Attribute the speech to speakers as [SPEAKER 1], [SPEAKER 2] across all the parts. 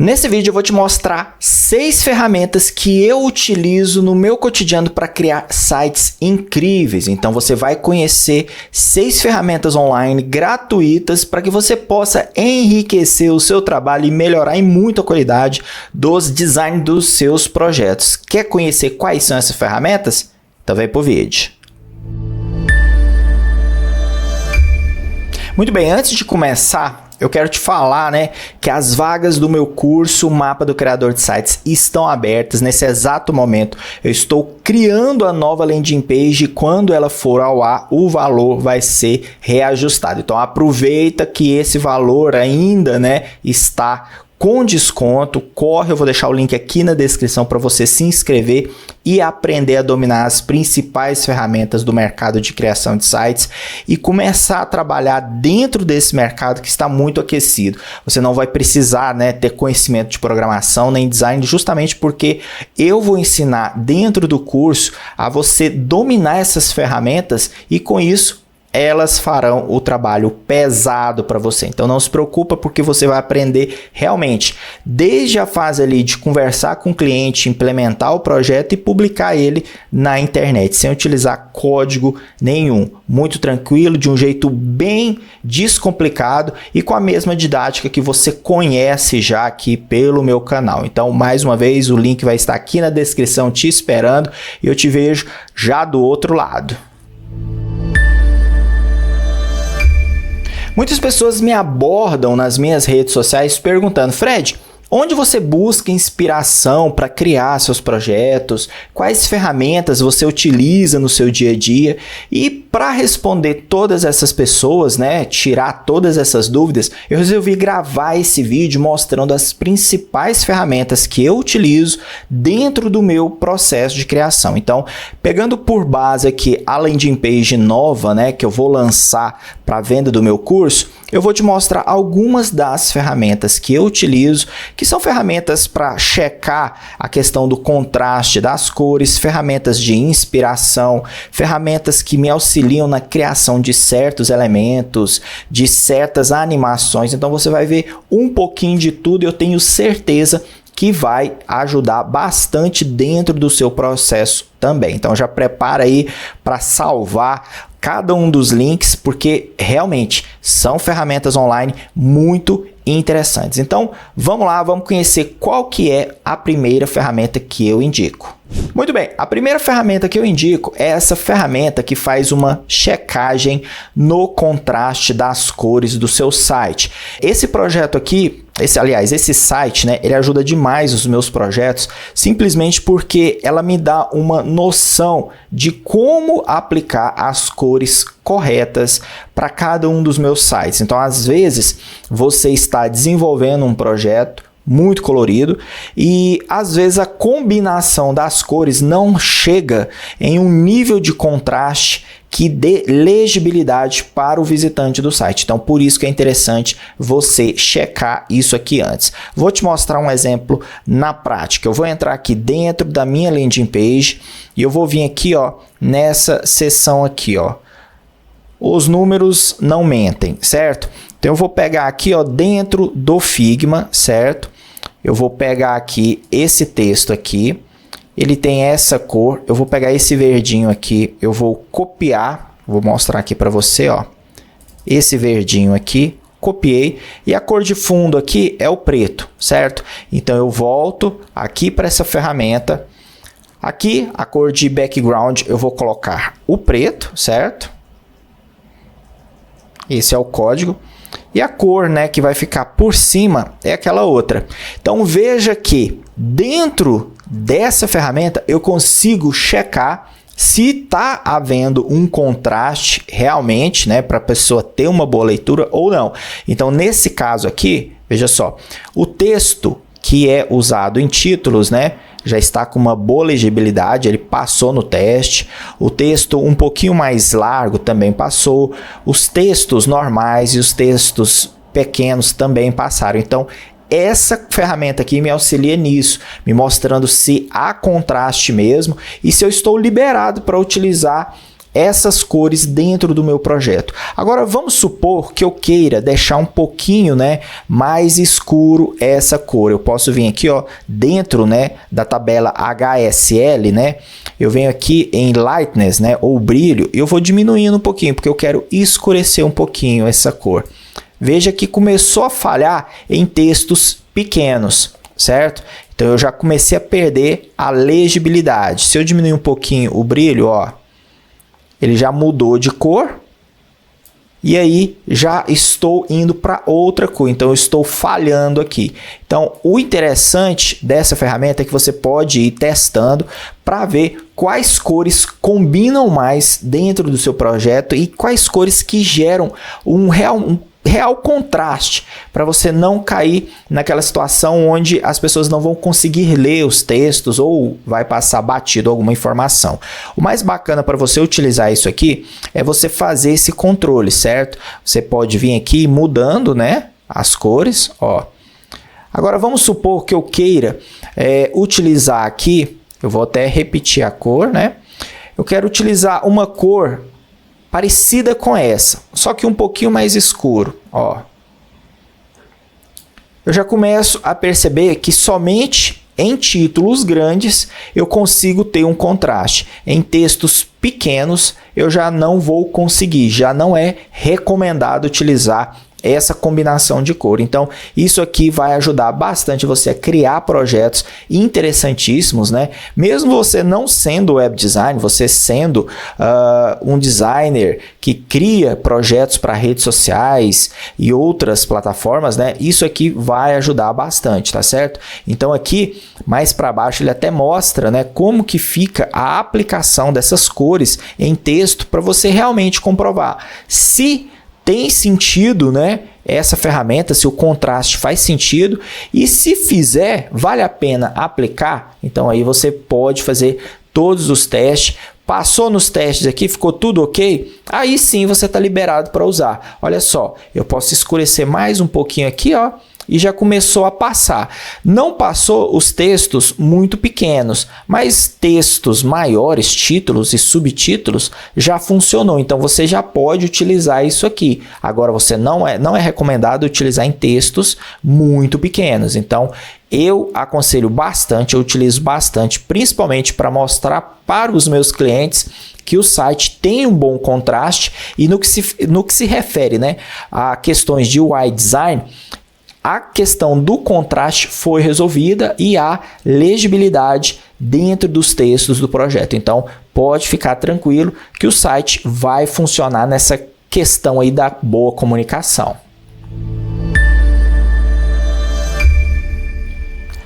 [SPEAKER 1] Nesse vídeo eu vou te mostrar 6 ferramentas que eu utilizo no meu cotidiano para criar sites incríveis. Então você vai conhecer 6 ferramentas online gratuitas para que você possa enriquecer o seu trabalho e melhorar em muito a qualidade dos designs dos seus projetos. Quer conhecer quais são essas ferramentas? Então vem pro vídeo. Muito bem, antes de começar, eu quero te falar, que as vagas do meu curso Mapa do Criador de Sites estão abertas nesse exato momento. Eu estou criando a nova landing page e quando ela for ao ar, o valor vai ser reajustado. Então aproveita que esse valor ainda, está com desconto. Corre, eu vou deixar o link aqui na descrição para você se inscrever e aprender a dominar as principais ferramentas do mercado de criação de sites e começar a trabalhar dentro desse mercado que está muito aquecido. Você não vai precisar, ter conhecimento de programação nem design, justamente porque eu vou ensinar dentro do curso a você dominar essas ferramentas e com isso elas farão o trabalho pesado para você. Então não se preocupa porque você vai aprender realmente desde a fase ali de conversar com o cliente, implementar o projeto e publicar ele na internet, sem utilizar código nenhum. Muito tranquilo, de um jeito bem descomplicado e com a mesma didática que você conhece já aqui pelo meu canal. Então, mais uma vez, o link vai estar aqui na descrição te esperando e eu te vejo já do outro lado. Muitas pessoas me abordam nas minhas redes sociais perguntando: Fred, onde você busca inspiração para criar seus projetos? Quais ferramentas você utiliza no seu dia a dia? E para responder todas essas pessoas, tirar todas essas dúvidas, eu resolvi gravar esse vídeo mostrando as principais ferramentas que eu utilizo dentro do meu processo de criação. Então, pegando por base aqui a landing page nova, que eu vou lançar para venda do meu curso, eu vou te mostrar algumas das ferramentas que eu utilizo, que são ferramentas para checar a questão do contraste das cores, ferramentas de inspiração, ferramentas que me auxiliam na criação de certos elementos, de certas animações. Então você vai ver um pouquinho de tudo e eu tenho certeza que vai ajudar bastante dentro do seu processo também. Então já prepara aí para salvar cada um dos links, porque realmente são ferramentas online muito interessantes. Então vamos lá, vamos conhecer qual que é a primeira ferramenta que eu indico. Muito bem, a primeira ferramenta que eu indico é essa ferramenta que faz uma checagem no contraste das cores do seu site. Esse projeto aqui, esse site, ele ajuda demais os meus projetos, simplesmente porque ela me dá uma noção de como aplicar as cores corretas para cada um dos meus sites. Então, às vezes, você está desenvolvendo um projeto muito colorido e às vezes a combinação das cores não chega em um nível de contraste que dê legibilidade para o visitante do site. Então, por isso que é interessante você checar isso aqui antes. Vou te mostrar um exemplo na prática. Eu vou entrar aqui dentro da minha landing page e eu vou vir aqui, nessa seção aqui, os números não mentem, certo? Então, eu vou pegar aqui, dentro do Figma, certo? Eu vou pegar aqui esse texto aqui, ele tem essa cor, eu vou pegar esse verdinho aqui, eu vou copiar, vou mostrar aqui para você, esse verdinho aqui, copiei, e a cor de fundo aqui é o preto, certo? Então eu volto aqui para essa ferramenta, aqui a cor de background eu vou colocar o preto, certo? Esse é o código. E a cor, que vai ficar por cima é aquela outra. Então veja que dentro dessa ferramenta eu consigo checar se está havendo um contraste realmente, para a pessoa ter uma boa leitura ou não. Então nesse caso aqui, veja só, o texto que é usado em títulos, já está com uma boa legibilidade, ele passou no teste. O texto um pouquinho mais largo também passou. Os textos normais e os textos pequenos também passaram. Então, essa ferramenta aqui me auxilia nisso, me mostrando se há contraste mesmo e se eu estou liberado para utilizar essas cores dentro do meu projeto. Agora vamos supor que eu queira deixar um pouquinho, né, mais escuro essa cor. Eu posso vir aqui, ó, dentro, né, da tabela HSL, né, eu venho aqui em Lightness, né, ou brilho, e eu vou diminuindo um pouquinho, porque eu quero escurecer um pouquinho essa cor. Veja que começou a falhar em textos pequenos, certo? Então eu já comecei a perder a legibilidade. Se eu diminuir um pouquinho o brilho, ó, ele já mudou de cor. E aí já estou indo para outra cor, então eu estou falhando aqui. Então o interessante dessa ferramenta é que você pode ir testando para ver quais cores combinam mais dentro do seu projeto e quais cores que geram um real contraste, para você não cair naquela situação onde as pessoas não vão conseguir ler os textos ou vai passar batido alguma informação. O mais bacana para você utilizar isso aqui é você fazer esse controle, certo? Você pode vir aqui mudando, né, as cores, ó. Agora vamos supor que eu queira utilizar aqui, eu vou até repetir a cor, né? Eu quero utilizar uma cor parecida com essa, só que um pouquinho mais escuro, ó. Eu já começo a perceber que somente em títulos grandes eu consigo ter um contraste. Em textos pequenos eu já não vou conseguir, já não é recomendado utilizar essa combinação de cor. Então, isso aqui vai ajudar bastante você a criar projetos interessantíssimos, né? Mesmo você não sendo web design, você sendo um designer que cria projetos para redes sociais e outras plataformas, né? Isso aqui vai ajudar bastante, tá certo? Então, aqui, mais para baixo, ele até mostra, né, como que fica a aplicação dessas cores em texto para você realmente comprovar se tem sentido, né, essa ferramenta, se o contraste faz sentido e se fizer, vale a pena aplicar. Então aí você pode fazer todos os testes. Passou nos testes aqui, ficou tudo ok? Aí sim você está liberado para usar. Olha só, eu posso escurecer mais um pouquinho aqui, ó, e já começou a passar. Não passou os textos muito pequenos, mas textos maiores, títulos e subtítulos, já funcionou. Então você já pode utilizar isso aqui. Agora você não é recomendado utilizar em textos muito pequenos. Então eu aconselho bastante, eu utilizo bastante, principalmente para mostrar para os meus clientes que o site tem um bom contraste e no que se refere, né, a questões de UI design, a questão do contraste foi resolvida e a legibilidade dentro dos textos do projeto. Então, pode ficar tranquilo que o site vai funcionar nessa questão aí da boa comunicação.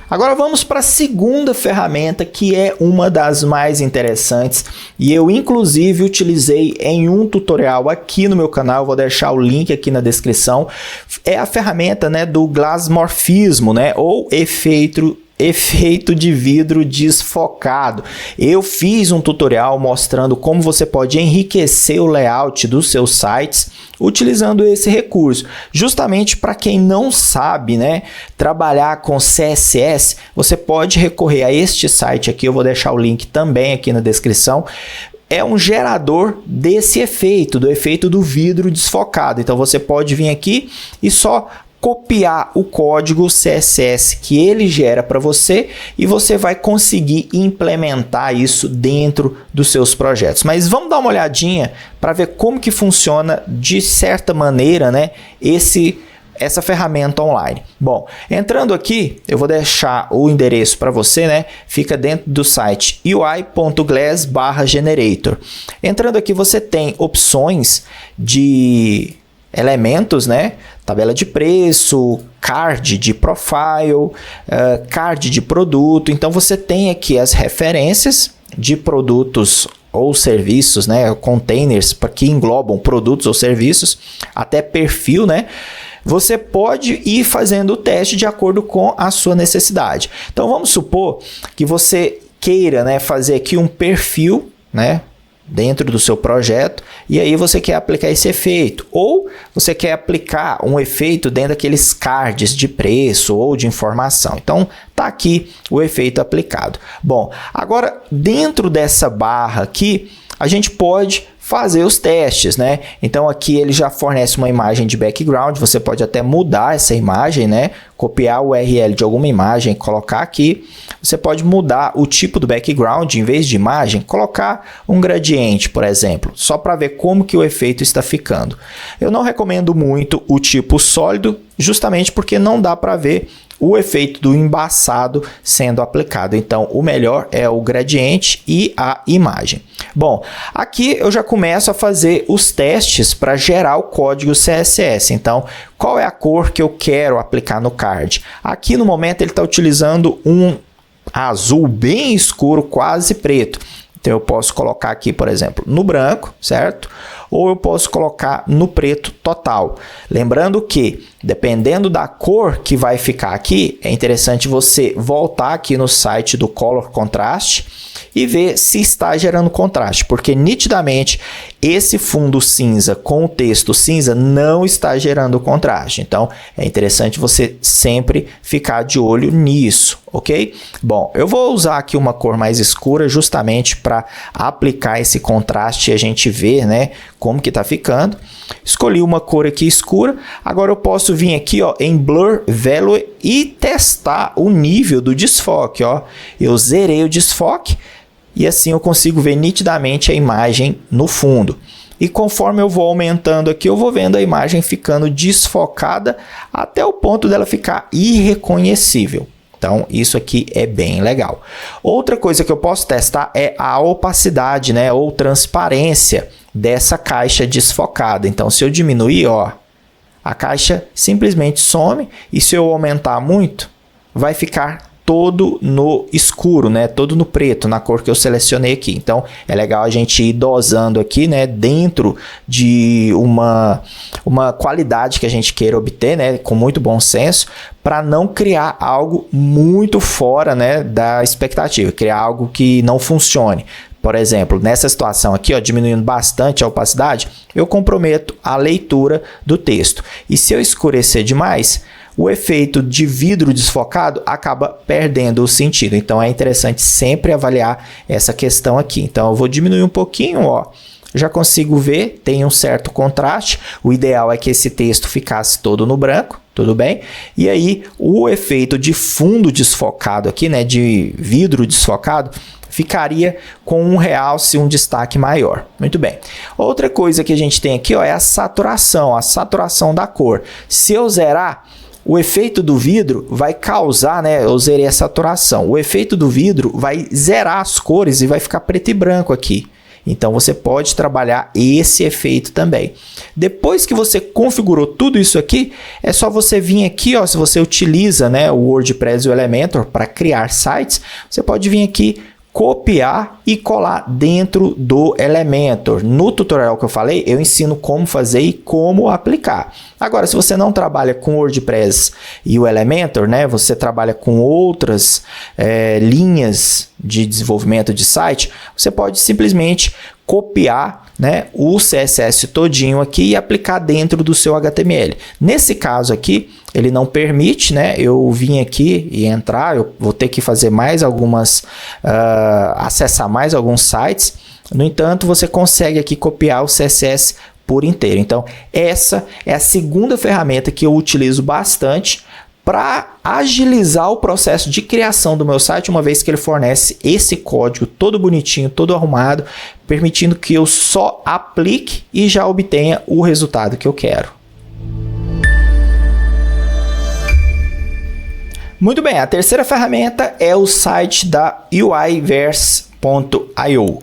[SPEAKER 1] Agora vamos para a segunda ferramenta, que é uma das mais interessantes e eu inclusive utilizei em um tutorial aqui no meu canal, vou deixar o link aqui na descrição. É a ferramenta, né, do glasmorfismo, né, ou efeito de vidro desfocado. Eu fiz um tutorial mostrando como você pode enriquecer o layout dos seus sites utilizando esse recurso. Justamente para quem não sabe, né, trabalhar com CSS, você pode recorrer a este site aqui, eu vou deixar o link também aqui na descrição. É um gerador desse efeito, do efeito do vidro desfocado. Então você pode vir aqui e só copiar o código CSS que ele gera para você e você vai conseguir implementar isso dentro dos seus projetos. Mas vamos dar uma olhadinha para ver como que funciona de certa maneira, né, essa ferramenta online. Bom, entrando aqui, eu vou deixar o endereço para você, né? Fica dentro do site ui.glass/generator. Entrando aqui, você tem opções de elementos, né? Tabela de preço, card de profile, card de produto. Então você tem aqui as referências de produtos ou serviços, né? Containers que englobam produtos ou serviços, até perfil, né? Você pode ir fazendo o teste de acordo com a sua necessidade. Então vamos supor que você queira, né, fazer aqui um perfil, né, dentro do seu projeto, e aí você quer aplicar esse efeito, ou você quer aplicar um efeito dentro daqueles cards de preço ou de informação. Então tá aqui o efeito aplicado. Bom, agora dentro dessa barra aqui a gente pode fazer os testes, né? Então aqui ele já fornece uma imagem de background, você pode até mudar essa imagem, né? Copiar o URL de alguma imagem, colocar aqui. Você pode mudar o tipo do background, em vez de imagem, colocar um gradiente, por exemplo, só para ver como que o efeito está ficando. Eu não recomendo muito o tipo sólido, justamente porque não dá para ver o efeito do embaçado sendo aplicado. Então, o melhor é o gradiente e a imagem. Bom, aqui eu já começo a fazer os testes para gerar o código CSS. Então, qual é a cor que eu quero aplicar no card? Aqui no momento ele está utilizando um azul bem escuro, quase preto. Então, eu posso colocar aqui, por exemplo, no branco, certo? Ou eu posso colocar no preto total. Lembrando que, dependendo da cor que vai ficar aqui, é interessante você voltar aqui no site do Color Contrast e ver se está gerando contraste, porque nitidamente esse fundo cinza com o texto cinza não está gerando contraste. Então, é interessante você sempre ficar de olho nisso, ok? Bom, eu vou usar aqui uma cor mais escura justamente para aplicar esse contraste e a gente ver, né, como que está ficando. Escolhi uma cor aqui escura. Agora eu posso vir aqui, ó, em Blur Value e testar o nível do desfoque, ó. Eu zerei o desfoque e assim eu consigo ver nitidamente a imagem no fundo. E conforme eu vou aumentando aqui, eu vou vendo a imagem ficando desfocada até o ponto dela ficar irreconhecível. Então, isso aqui é bem legal. Outra coisa que eu posso testar é a opacidade, né, ou transparência dessa caixa desfocada. Então, se eu diminuir, ó, a caixa simplesmente some, e se eu aumentar muito, vai ficar todo no escuro, né? Todo no preto, na cor que eu selecionei aqui. Então, é legal a gente ir dosando aqui, né? Dentro de uma qualidade que a gente queira obter, né? Com muito bom senso, para não criar algo muito fora, né, da expectativa, criar algo que não funcione. Por exemplo, nessa situação aqui, ó, diminuindo bastante a opacidade, eu comprometo a leitura do texto. E se eu escurecer demais, o efeito de vidro desfocado acaba perdendo o sentido. Então, é interessante sempre avaliar essa questão aqui. Então, eu vou diminuir um pouquinho, ó. Já consigo ver, tem um certo contraste. O ideal é que esse texto ficasse todo no branco, tudo bem? E aí, o efeito de fundo desfocado aqui, né, de vidro desfocado, ficaria com um realce, um destaque maior. Muito bem. Outra coisa que a gente tem aqui, ó, é a saturação da cor. Se eu zerar, o efeito do vidro vai causar, né? Eu zerei a saturação. O efeito do vidro vai zerar as cores e vai ficar preto e branco aqui. Então, você pode trabalhar esse efeito também. Depois que você configurou tudo isso aqui, é só você vir aqui, ó, se você utiliza, né, o WordPress e o Elementor para criar sites, você pode vir aqui, copiar e colar dentro do Elementor. No tutorial que eu falei, eu ensino como fazer e como aplicar. Agora, se você não trabalha com o WordPress e o Elementor, né, você trabalha com outras linhas de desenvolvimento de site, você pode simplesmente copiar, né, o CSS todinho aqui e aplicar dentro do seu HTML. Nesse caso aqui, ele não permite, né, eu vim aqui e entrar, eu vou ter que fazer mais algumas, acessar mais alguns sites. No entanto, você consegue aqui copiar o CSS por inteiro. Então, essa é a segunda ferramenta que eu utilizo bastante para agilizar o processo de criação do meu site, uma vez que ele fornece esse código todo bonitinho, todo arrumado, permitindo que eu só aplique e já obtenha o resultado que eu quero. Muito bem, a terceira ferramenta é o site da UIverse.io,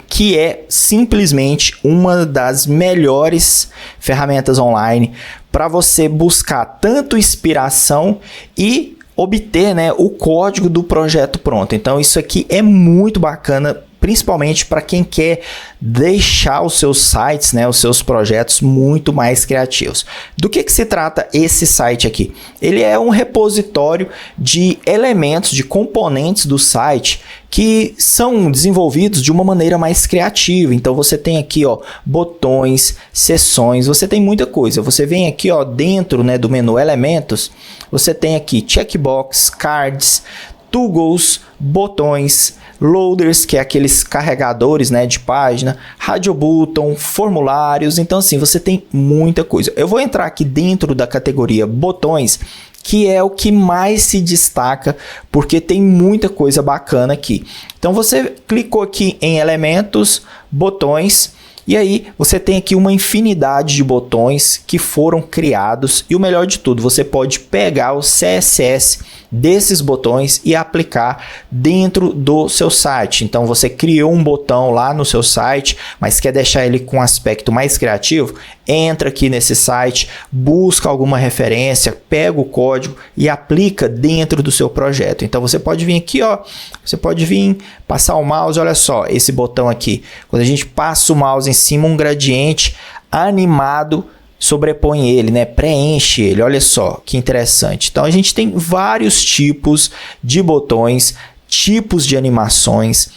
[SPEAKER 1] que é simplesmente uma das melhores ferramentas online para você buscar tanto inspiração e obter, né, o código do projeto pronto. Então, isso aqui é muito bacana, principalmente para quem quer deixar os seus sites, né, os seus projetos muito mais criativos. Do que se trata esse site aqui? Ele é um repositório de elementos, de componentes do site que são desenvolvidos de uma maneira mais criativa. Então, você tem aqui, ó, botões, seções, você tem muita coisa. Você vem aqui, ó, dentro, né, do menu Elementos, você tem aqui checkbox, cards, toggles, botões, loaders, que é aqueles carregadores, né, de página, radio button, formulários. Então assim, você tem muita coisa. Eu vou entrar aqui dentro da categoria botões, que é o que mais se destaca, porque tem muita coisa bacana aqui. Então você clicou aqui em elementos, botões, e aí você tem aqui uma infinidade de botões que foram criados, e o melhor de tudo, você pode pegar o CSS desses botões e aplicar dentro do seu site. Então você criou um botão lá no seu site, mas quer deixar ele com um aspecto mais criativo, entra aqui nesse site, busca alguma referência, pega o código e aplica dentro do seu projeto. Então você pode vir aqui, ó, você pode vir passar o mouse, olha só, esse botão aqui, quando a gente passa o mouse em cima, um gradiente animado sobrepõe ele, né? Preenche ele, olha só que interessante. Então a gente tem vários tipos de botões, tipos de animações,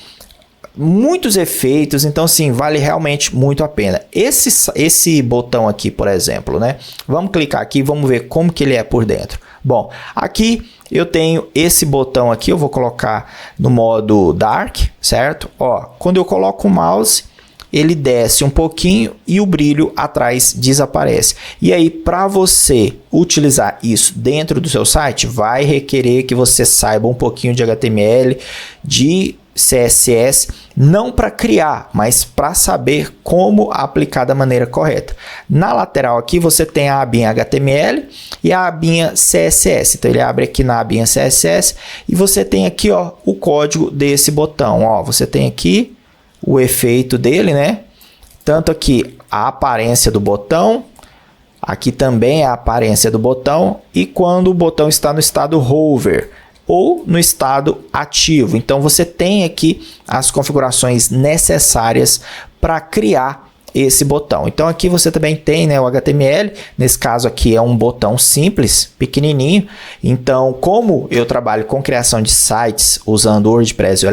[SPEAKER 1] muitos efeitos, então sim, vale realmente muito a pena. Esse botão aqui, por exemplo, né? Vamos clicar aqui e vamos ver como que ele é por dentro. Bom, aqui eu tenho esse botão aqui, eu vou colocar no modo Dark, certo? Ó, quando eu coloco o mouse, ele desce um pouquinho e o brilho atrás desaparece. E aí, para você utilizar isso dentro do seu site, vai requerer que você saiba um pouquinho de HTML, de CSS, não para criar, mas para saber como aplicar da maneira correta. Na lateral aqui você tem a abinha HTML e a abinha CSS. Então ele abre aqui na abinha CSS e você tem aqui, ó, o código desse botão. Ó, você tem aqui o efeito dele, né? Tanto aqui a aparência do botão, aqui também a aparência do botão, e quando o botão está no estado hover ou no estado ativo. Então você tem aqui as configurações necessárias para criar esse botão. Então aqui você também tem, né, o HTML, nesse caso aqui é um botão simples, pequenininho. Então, como eu trabalho com criação de sites usando o WordPress e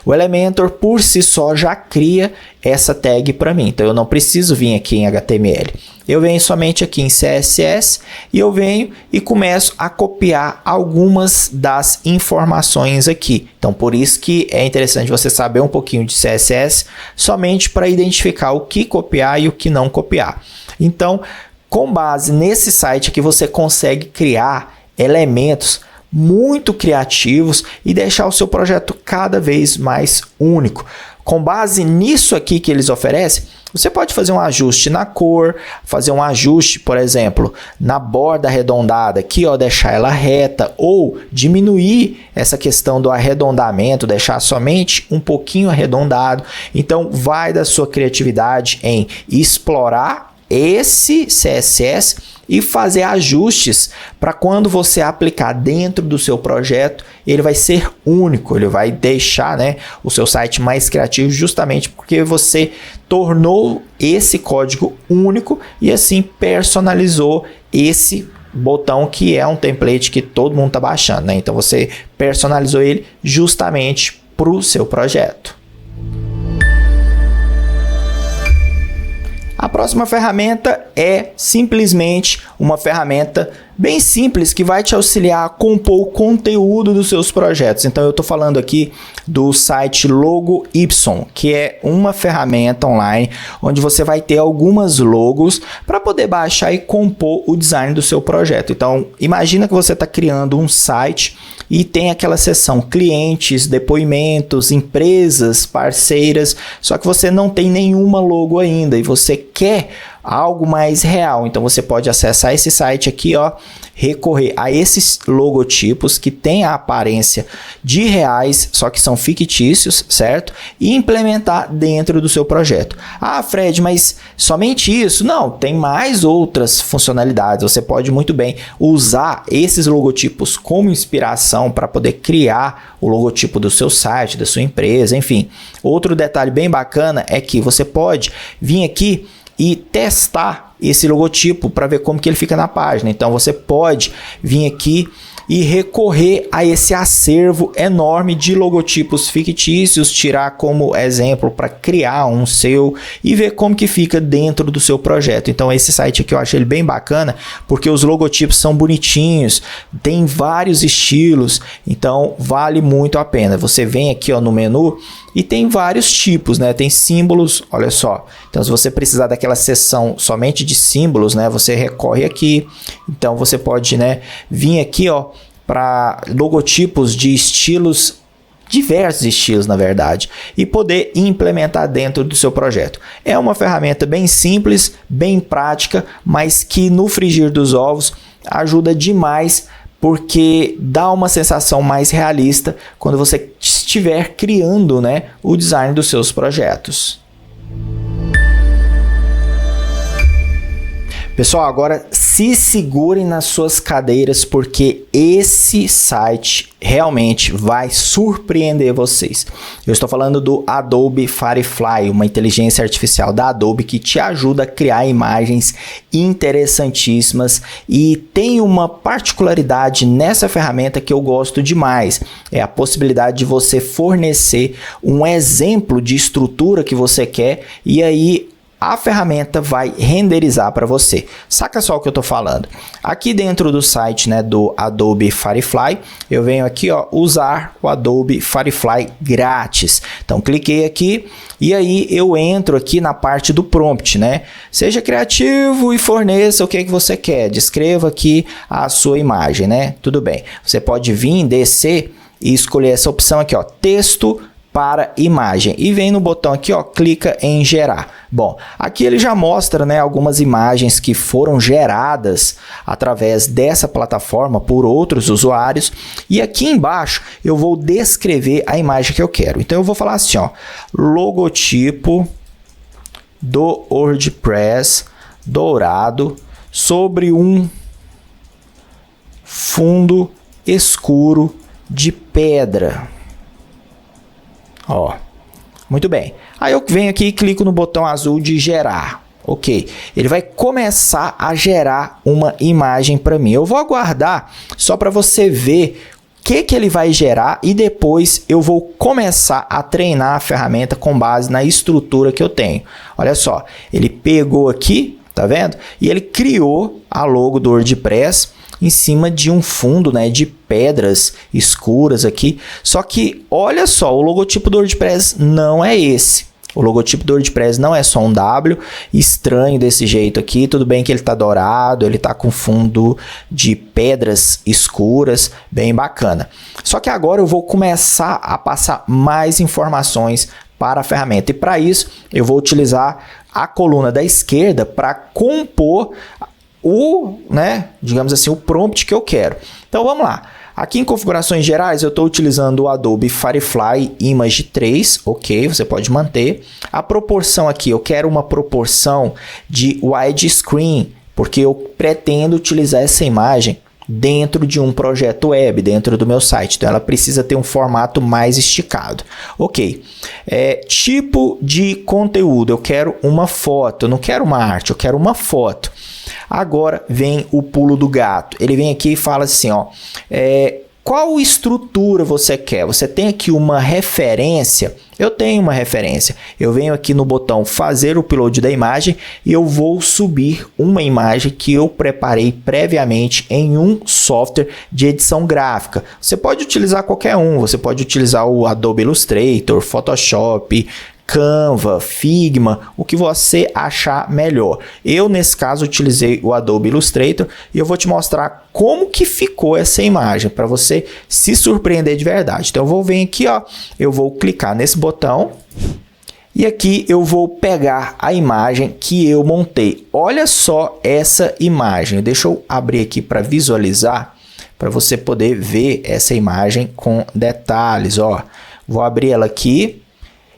[SPEAKER 1] o Elementor por si só já cria essa tag para mim. Então eu não preciso vir aqui em HTML. Eu venho somente aqui em CSS e eu venho e começo a copiar algumas das informações aqui. Então por isso que é interessante você saber um pouquinho de CSS somente para identificar o que copiar e o que não copiar. Então, com base nesse site aqui, você consegue criar elementos muito criativos e deixar o seu projeto cada vez mais único. Com base nisso aqui que eles oferecem, você pode fazer um ajuste na cor, fazer um ajuste, por exemplo, na borda arredondada aqui, ó, deixar ela reta, ou diminuir essa questão do arredondamento, deixar somente um pouquinho arredondado. Então, vai da sua criatividade em explorar esse CSS e fazer ajustes para quando você aplicar dentro do seu projeto, ele vai ser único, ele vai deixar, né, o seu site mais criativo, justamente porque você tornou esse código único e assim personalizou esse botão que é um template que todo mundo está baixando, né? Então você personalizou ele justamente para o seu projeto. A próxima ferramenta é simplesmente uma ferramenta bem simples que vai te auxiliar a compor o conteúdo dos seus projetos. Então eu estou falando aqui do site LogoY, que é uma ferramenta online onde você vai ter algumas logos para poder baixar e compor o design do seu projeto. Então imagina que você está criando um site e tem aquela seção clientes, depoimentos, empresas, parceiras, só que você não tem nenhuma logo ainda e você quer algo mais real. Então você pode acessar esse site aqui, ó, recorrer a esses logotipos que têm a aparência de reais, só que são fictícios, certo? E implementar dentro do seu projeto. Ah, Fred, mas somente isso? Não, tem mais outras funcionalidades. Você pode muito bem usar esses logotipos como inspiração para poder criar o logotipo do seu site, da sua empresa, enfim. Outro detalhe bem bacana é que você pode vir aqui e testar esse logotipo para ver como que ele fica na página. Então você pode vir aqui e recorrer a esse acervo enorme de logotipos fictícios, tirar como exemplo para criar um seu e ver como que fica dentro do seu projeto. Então esse site aqui eu achei ele bem bacana, porque os logotipos são bonitinhos, tem vários estilos, então vale muito a pena. Você vem aqui ó, no menu e tem vários tipos, né? Tem símbolos, olha só. Então, se você precisar daquela seção somente de símbolos, né? Você recorre aqui. Então, você pode, né? Vir aqui, ó, para logotipos de estilos, diversos estilos, na verdade, e poder implementar dentro do seu projeto. É uma ferramenta bem simples, bem prática, mas que no frigir dos ovos ajuda demais, porque dá uma sensação mais realista quando você estiver criando, né, o design dos seus projetos. Pessoal, agora se segurem nas suas cadeiras, porque esse site realmente vai surpreender vocês. Eu estou falando do Adobe Firefly, uma inteligência artificial da Adobe que te ajuda a criar imagens interessantíssimas, e tem uma particularidade nessa ferramenta que eu gosto demais, é a possibilidade de você fornecer um exemplo de estrutura que você quer, e aí a ferramenta vai renderizar para você. Saca só o que eu estou falando. Aqui dentro do site, né, do Adobe Firefly, eu venho aqui, ó, usar o Adobe Firefly grátis. Então, cliquei aqui e aí eu entro aqui na parte do prompt, né? Seja criativo e forneça o que você quer. Descreva aqui a sua imagem, né? Tudo bem. Você pode vir, descer e escolher essa opção aqui, ó, texto para imagem, e vem no botão aqui, ó, clica em gerar. Bom, aqui ele já mostra, né, algumas imagens que foram geradas através dessa plataforma por outros usuários, e aqui embaixo eu vou descrever a imagem que eu quero. Então eu vou falar assim, ó, logotipo do WordPress dourado sobre um fundo escuro de pedra. Ó, muito bem. Aí eu venho aqui e clico no botão azul de gerar. Ok, ele vai começar a gerar uma imagem para mim. Eu vou aguardar só para você ver o que ele vai gerar, e depois eu vou começar a treinar a ferramenta com base na estrutura que eu tenho. Olha só, ele pegou aqui, tá vendo? E ele criou a logo do WordPress em cima de um fundo, né, de pedras escuras aqui. Só que olha só, o logotipo do WordPress não é esse. O logotipo do WordPress não é só um W estranho desse jeito aqui. Tudo bem que ele está dourado, ele está com fundo de pedras escuras, bem bacana. Só que agora eu vou começar a passar mais informações para a ferramenta. E para isso eu vou utilizar a coluna da esquerda para compor digamos assim, o prompt que eu quero. Então vamos lá. Aqui em configurações gerais eu estou utilizando o Adobe Firefly Image 3, ok, você pode manter. A proporção aqui, eu quero uma proporção de widescreen, porque eu pretendo utilizar essa imagem dentro de um projeto web, dentro do meu site. Então ela precisa ter um formato mais esticado. Ok. Tipo de conteúdo, eu quero uma foto, eu não quero uma arte, eu quero uma foto. Agora vem o pulo do gato. Ele vem aqui e fala assim, ó, qual estrutura você quer? Você tem aqui uma referência? Eu tenho uma referência. Eu venho aqui no botão fazer o upload da imagem e eu vou subir uma imagem que eu preparei previamente em um software de edição gráfica. Você pode utilizar qualquer um. Você pode utilizar o Adobe Illustrator, Photoshop, Canva, Figma, o que você achar melhor. Eu, nesse caso, utilizei o Adobe Illustrator e eu vou te mostrar como que ficou essa imagem para você se surpreender de verdade. Então, eu vou vir aqui, ó, eu vou clicar nesse botão e aqui eu vou pegar a imagem que eu montei. Olha só essa imagem. Deixa eu abrir aqui para visualizar, para você poder ver essa imagem com detalhes, ó. Vou abrir ela aqui.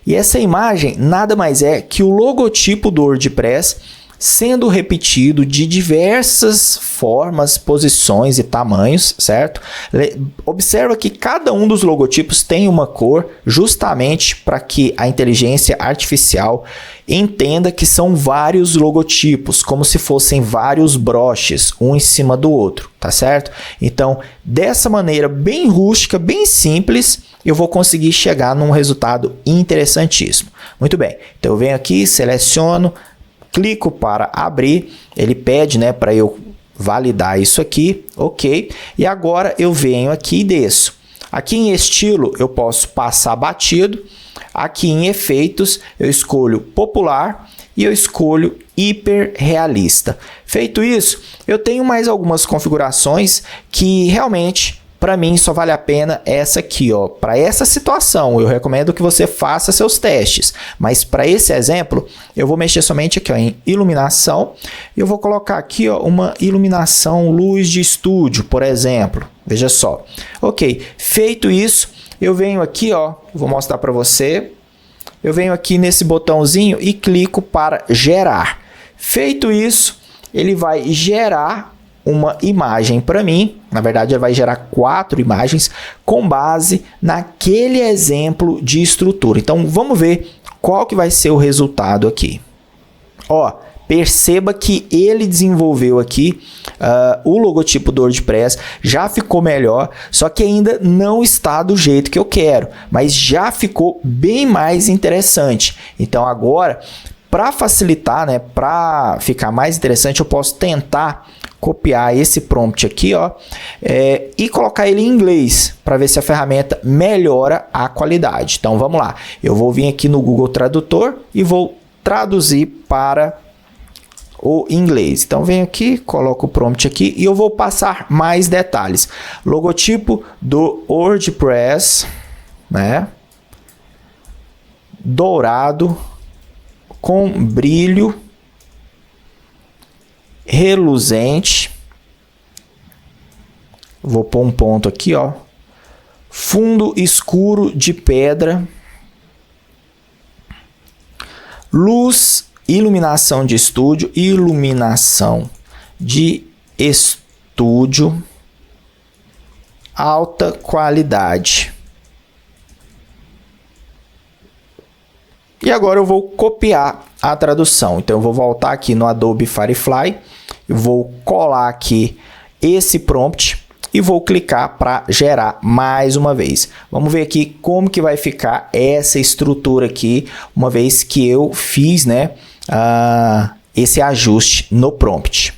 [SPEAKER 1] E essa imagem nada mais é que o logotipo do WordPress sendo repetido de diversas formas, posições e tamanhos, certo? Observa que cada um dos logotipos tem uma cor justamente para que a inteligência artificial entenda que são vários logotipos, como se fossem vários broches, um em cima do outro, tá certo? Então, dessa maneira bem rústica, bem simples, eu vou conseguir chegar num resultado interessantíssimo. Muito bem, então eu venho aqui, seleciono, clico para abrir, ele pede, né, para eu validar isso aqui, ok, e agora eu venho aqui e desço. Aqui em estilo eu posso passar batido, aqui em efeitos eu escolho popular e eu escolho hiperrealista. Feito isso, eu tenho mais algumas configurações que realmente para mim só vale a pena essa aqui, ó. Para essa situação, eu recomendo que você faça seus testes, mas para esse exemplo, eu vou mexer somente aqui, ó, em iluminação. Eu vou colocar aqui, ó, uma iluminação luz de estúdio, por exemplo. Veja só. OK, feito isso, eu venho aqui, ó, vou mostrar para você. Eu venho aqui nesse botãozinho e clico para gerar. Feito isso, ele vai gerar uma imagem para mim. Na verdade, ele vai gerar 4 imagens com base naquele exemplo de estrutura. Então, vamos ver qual que vai ser o resultado aqui. Ó, perceba que ele desenvolveu aqui o logotipo do WordPress, já ficou melhor, só que ainda não está do jeito que eu quero, mas já ficou bem mais interessante. Então, agora, para facilitar, né, para ficar mais interessante, eu posso tentar copiar esse prompt aqui, ó, e colocar ele em inglês para ver se a ferramenta melhora a qualidade. Então vamos lá, eu vou vir aqui no Google Tradutor e vou traduzir para o inglês. Então venho aqui, coloco o prompt aqui e eu vou passar mais detalhes. Logotipo do WordPress, né, dourado com brilho reluzente, vou pôr um ponto aqui, ó, fundo escuro de pedra, luz, iluminação de estúdio, alta qualidade. E agora eu vou copiar a tradução. Então eu vou voltar aqui no Adobe Firefly, vou colar aqui esse prompt e vou clicar para gerar mais uma vez. Vamos ver aqui como que vai ficar essa estrutura aqui, uma vez que eu fiz, né, esse ajuste no prompt.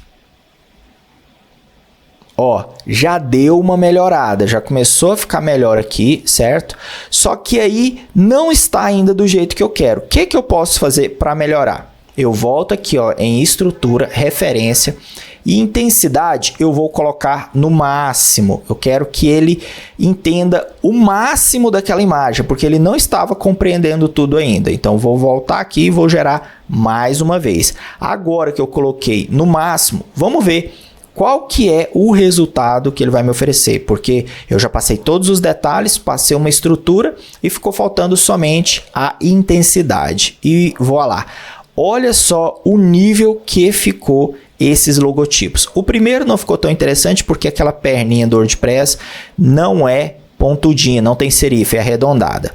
[SPEAKER 1] Ó, já deu uma melhorada, já começou a ficar melhor aqui, certo? Só que aí não está ainda do jeito que eu quero. O que que eu posso fazer para melhorar? Eu volto aqui, ó, em estrutura, referência e intensidade eu vou colocar no máximo. Eu quero que ele entenda o máximo daquela imagem, porque ele não estava compreendendo tudo ainda. Então vou voltar aqui e vou gerar mais uma vez. Agora que eu coloquei no máximo, vamos ver qual que é o resultado que ele vai me oferecer, porque eu já passei todos os detalhes, passei uma estrutura e ficou faltando somente a intensidade. E vou lá. Olha só o nível que ficou esses logotipos. O primeiro não ficou tão interessante porque aquela perninha do WordPress não é pontudinha, não tem serif, é arredondada.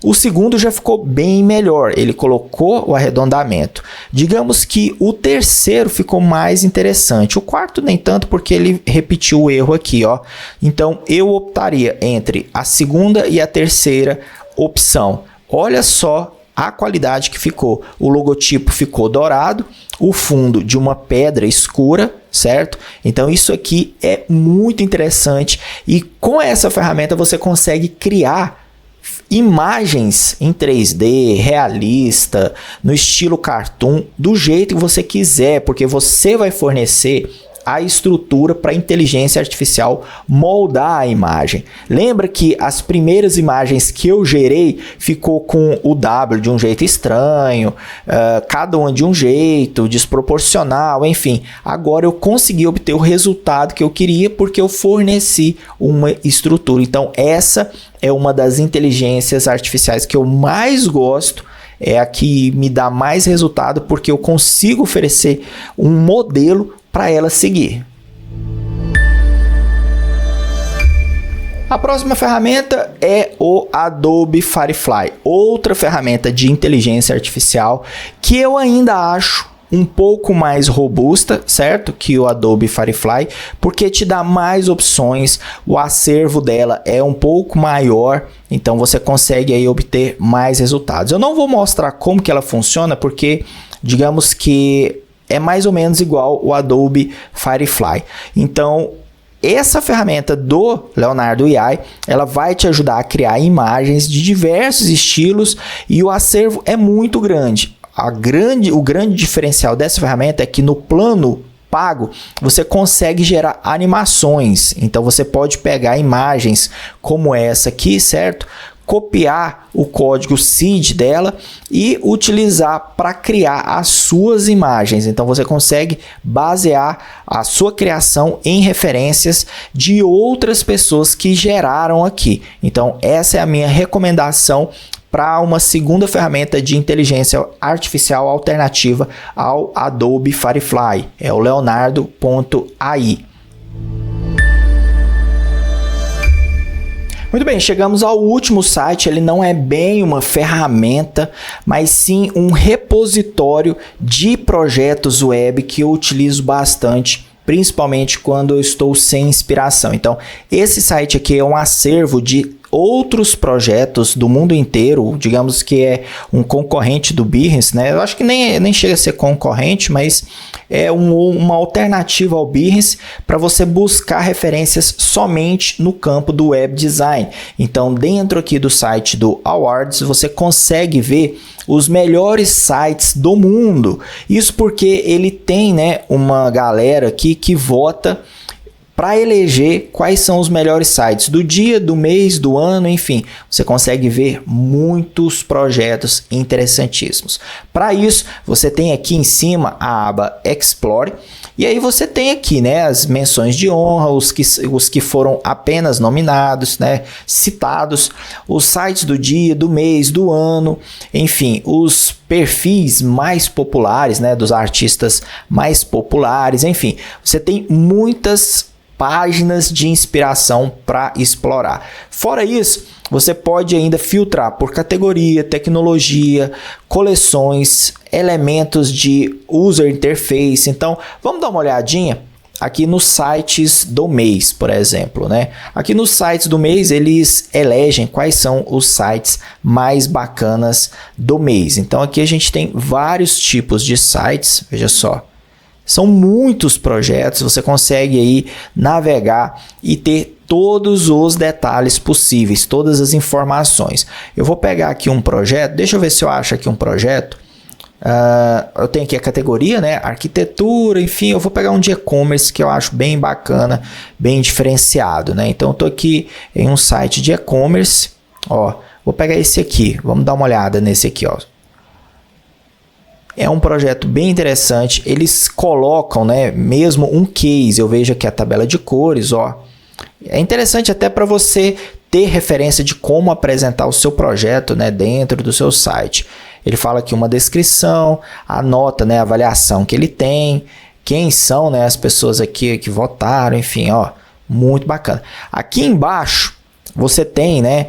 [SPEAKER 1] O segundo já ficou bem melhor, ele colocou o arredondamento. Digamos que o terceiro ficou mais interessante. O quarto nem tanto porque ele repetiu o erro aqui, ó. Então eu optaria entre a segunda e a terceira opção. Olha só a qualidade que ficou. O logotipo ficou dourado, o fundo de uma pedra escura, certo? Então isso aqui é muito interessante e com essa ferramenta você consegue criar imagens em 3D, realista, no estilo cartoon, do jeito que você quiser, porque você vai fornecer a estrutura para a inteligência artificial moldar a imagem. Lembra que as primeiras imagens que eu gerei ficou com o W de um jeito estranho, cada uma de um jeito, desproporcional, enfim. Agora eu consegui obter o resultado que eu queria porque eu forneci uma estrutura. Então essa é uma das inteligências artificiais que eu mais gosto é a que me dá mais resultado, porque eu consigo oferecer um modelo para ela seguir. A próxima ferramenta é o Adobe Firefly, outra ferramenta de inteligência artificial que eu ainda acho um pouco mais robusta, certo? Que o Adobe Firefly, porque te dá mais opções, o acervo dela é um pouco maior, então você consegue aí obter mais resultados. Eu não vou mostrar como que ela funciona, porque digamos que é mais ou menos igual o Adobe Firefly. Então, essa ferramenta do Leonardo AI, ela vai te ajudar a criar imagens de diversos estilos e o acervo é muito grande. O grande diferencial dessa ferramenta é que no plano pago você consegue gerar animações. Então você pode pegar imagens como essa aqui, certo? Copiar o código seed dela e utilizar para criar as suas imagens. Então você consegue basear a sua criação em referências de outras pessoas que geraram aqui. Então essa é a minha recomendação para uma segunda ferramenta de inteligência artificial alternativa ao Adobe Firefly. É o Leonardo.ai. Muito bem, chegamos ao último site. Ele não é bem uma ferramenta, mas sim um repositório de projetos web que eu utilizo bastante, principalmente quando eu estou sem inspiração. Então, esse site aqui é um acervo de outros projetos do mundo inteiro, digamos que é um concorrente do Behance, né? Eu acho que nem chega a ser concorrente, mas é uma alternativa ao Behance para você buscar referências somente no campo do web design. Então, dentro aqui do site do Awards, você consegue ver os melhores sites do mundo. Isso porque ele tem, né, uma galera aqui que vota para eleger quais são os melhores sites do dia, do mês, do ano, enfim. Você consegue ver muitos projetos interessantíssimos. Para isso, você tem aqui em cima a aba Explore. E aí você tem aqui, né, as menções de honra, os que foram apenas nominados, né, citados, os sites do dia, do mês, do ano, enfim, os perfis mais populares, né, dos artistas mais populares, enfim. Você tem muitas páginas de inspiração para explorar. Fora isso, você pode ainda filtrar por categoria, tecnologia, coleções, elementos de user interface. Então, vamos dar uma olhadinha aqui nos sites do mês, por exemplo, né? Aqui nos sites do mês, eles elegem quais são os sites mais bacanas do mês. Então, aqui a gente tem vários tipos de sites, veja só. São muitos projetos, você consegue aí navegar e ter todos os detalhes possíveis, todas as informações. Eu vou pegar aqui um projeto, deixa eu ver se eu acho aqui um projeto. Eu tenho aqui a categoria, né? Arquitetura, enfim, eu vou pegar um de e-commerce que eu acho bem bacana, bem diferenciado, né? Então eu estou aqui em um site de e-commerce, ó, vou pegar esse aqui, vamos dar uma olhada nesse aqui, ó. É um projeto bem interessante, eles colocam, né, mesmo um case, eu vejo aqui a tabela de cores, ó. É interessante até para você ter referência de como apresentar o seu projeto, né, dentro do seu site. Ele fala aqui uma descrição, anota, né, a avaliação que ele tem, quem são, né, as pessoas aqui que votaram, enfim, ó, muito bacana. Aqui embaixo você tem, né,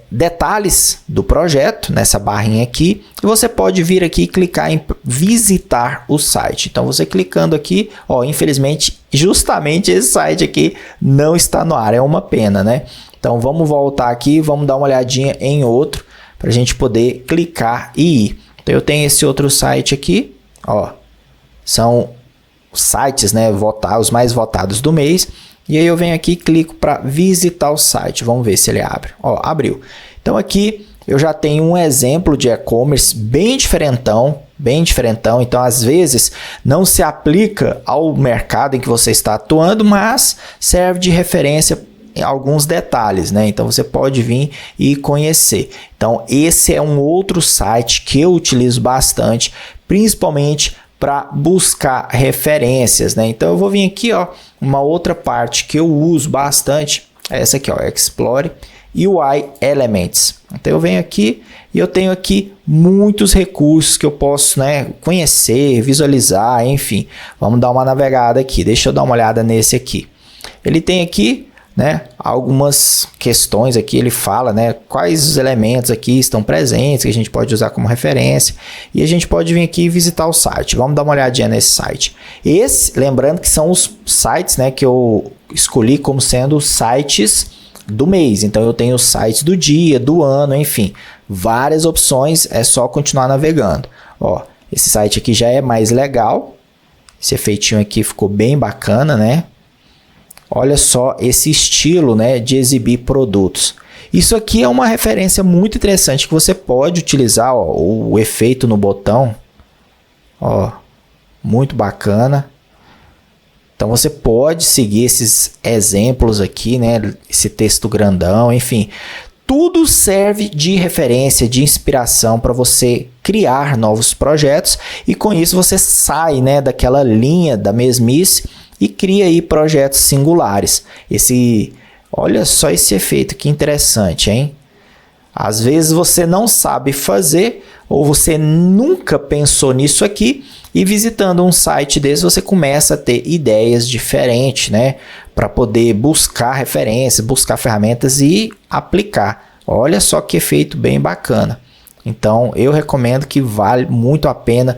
[SPEAKER 1] detalhes do projeto, nessa barrinha aqui, e você pode vir aqui e clicar em visitar o site. Então, você clicando aqui, ó, infelizmente, justamente esse site aqui não está no ar, é uma pena, né? Então, vamos voltar aqui, vamos dar uma olhadinha em outro, para a gente poder clicar e ir. Então, eu tenho esse outro site aqui, ó, são sites, né, os mais votados do mês. E aí eu venho aqui e clico para visitar o site. Vamos ver se ele abre. Ó, abriu. Então aqui eu já tenho um exemplo de e-commerce bem diferentão. Então às vezes não se aplica ao mercado em que você está atuando, mas serve de referência em alguns detalhes, né? Então você pode vir e conhecer. Então esse é um outro site que eu utilizo bastante, principalmente para buscar referências, né? Então eu vou vir aqui, ó, uma outra parte que eu uso bastante, é essa aqui, ó, Explore, UI Elements. Então eu venho aqui e eu tenho aqui muitos recursos que eu posso, né, conhecer, visualizar, enfim. Vamos dar uma navegada aqui. Deixa eu dar uma olhada nesse aqui. Ele tem aqui, né, algumas questões aqui, ele fala, né, quais os elementos aqui estão presentes, que a gente pode usar como referência, e a gente pode vir aqui e visitar o site. Vamos dar uma olhadinha nesse site. Lembrando que são os sites, né, que eu escolhi como sendo os sites do mês. Então eu tenho os sites do dia, do ano, enfim, várias opções, é só continuar navegando. Ó, esse site aqui já é mais legal, esse efeitinho aqui ficou bem bacana, né? Olha só esse estilo, né, de exibir produtos. Isso aqui é uma referência muito interessante que você pode utilizar, ó, o efeito no botão. Ó, muito bacana. Então você pode seguir esses exemplos aqui, né, esse texto grandão, enfim. Tudo serve de referência, de inspiração para você criar novos projetos e com isso você sai, né, daquela linha da mesmice e cria aí projetos singulares. Olha só esse efeito, que interessante, hein? Às vezes você não sabe fazer ou você nunca pensou nisso aqui e visitando um site desse você começa a ter ideias diferentes, né? Para poder buscar referências, buscar ferramentas e aplicar. Olha só que efeito bem bacana. Então eu recomendo que vale muito a pena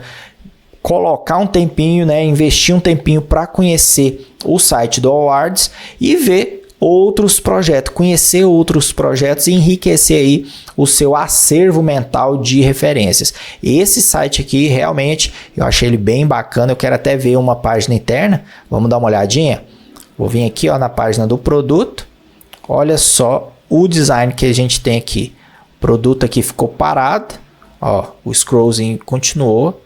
[SPEAKER 1] colocar um tempinho, né, investir um tempinho para conhecer o site do Awards e ver outros projetos, conhecer outros projetos e enriquecer aí o seu acervo mental de referências. Esse site aqui realmente eu achei ele bem bacana, eu quero até ver uma página interna, vamos dar uma olhadinha? Vou vir aqui, ó, na página do produto, olha só o design que a gente tem aqui. O produto aqui ficou parado, ó, o scrollzinho continuou,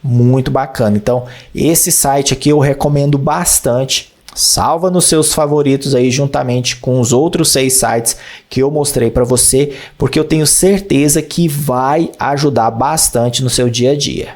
[SPEAKER 1] muito bacana. Então esse site aqui eu recomendo bastante. Salva nos seus favoritos aí juntamente com os outros 6 sites que eu mostrei para você, porque eu tenho certeza que vai ajudar bastante no seu dia a dia.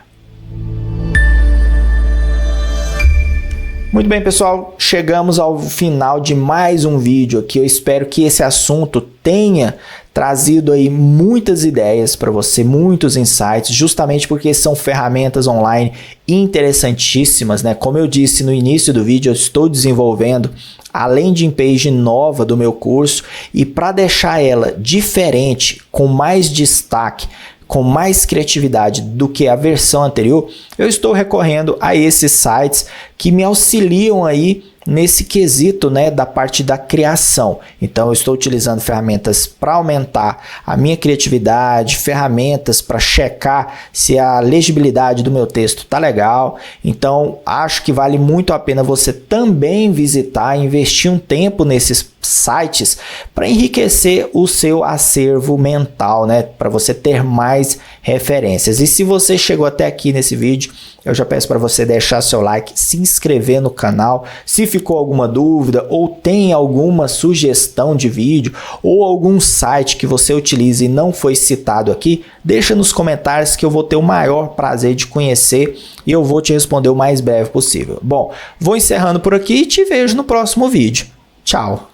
[SPEAKER 1] Muito bem, pessoal, chegamos ao final de mais um vídeo aqui. Eu espero que esse assunto tenha trazido aí muitas ideias para você, muitos insights, justamente porque são ferramentas online interessantíssimas, né? Como eu disse no início do vídeo, eu estou desenvolvendo a landing page nova do meu curso e para deixar ela diferente, com mais destaque, com mais criatividade do que a versão anterior, eu estou recorrendo a esses sites que me auxiliam aí nesse quesito, né, da parte da criação. Então eu estou utilizando ferramentas para aumentar a minha criatividade, ferramentas para checar se a legibilidade do meu texto tá legal. Então acho que vale muito a pena você também visitar, investir um tempo nesses sites para enriquecer o seu acervo mental, né, para você ter mais referências. E se você chegou até aqui nesse vídeo, eu já peço para você deixar seu like, se inscrever no canal. Se ficou alguma dúvida ou tem alguma sugestão de vídeo ou algum site que você utilize e não foi citado aqui, deixa nos comentários que eu vou ter o maior prazer de conhecer e eu vou te responder o mais breve possível. Bom, vou encerrando por aqui e te vejo no próximo vídeo. Tchau!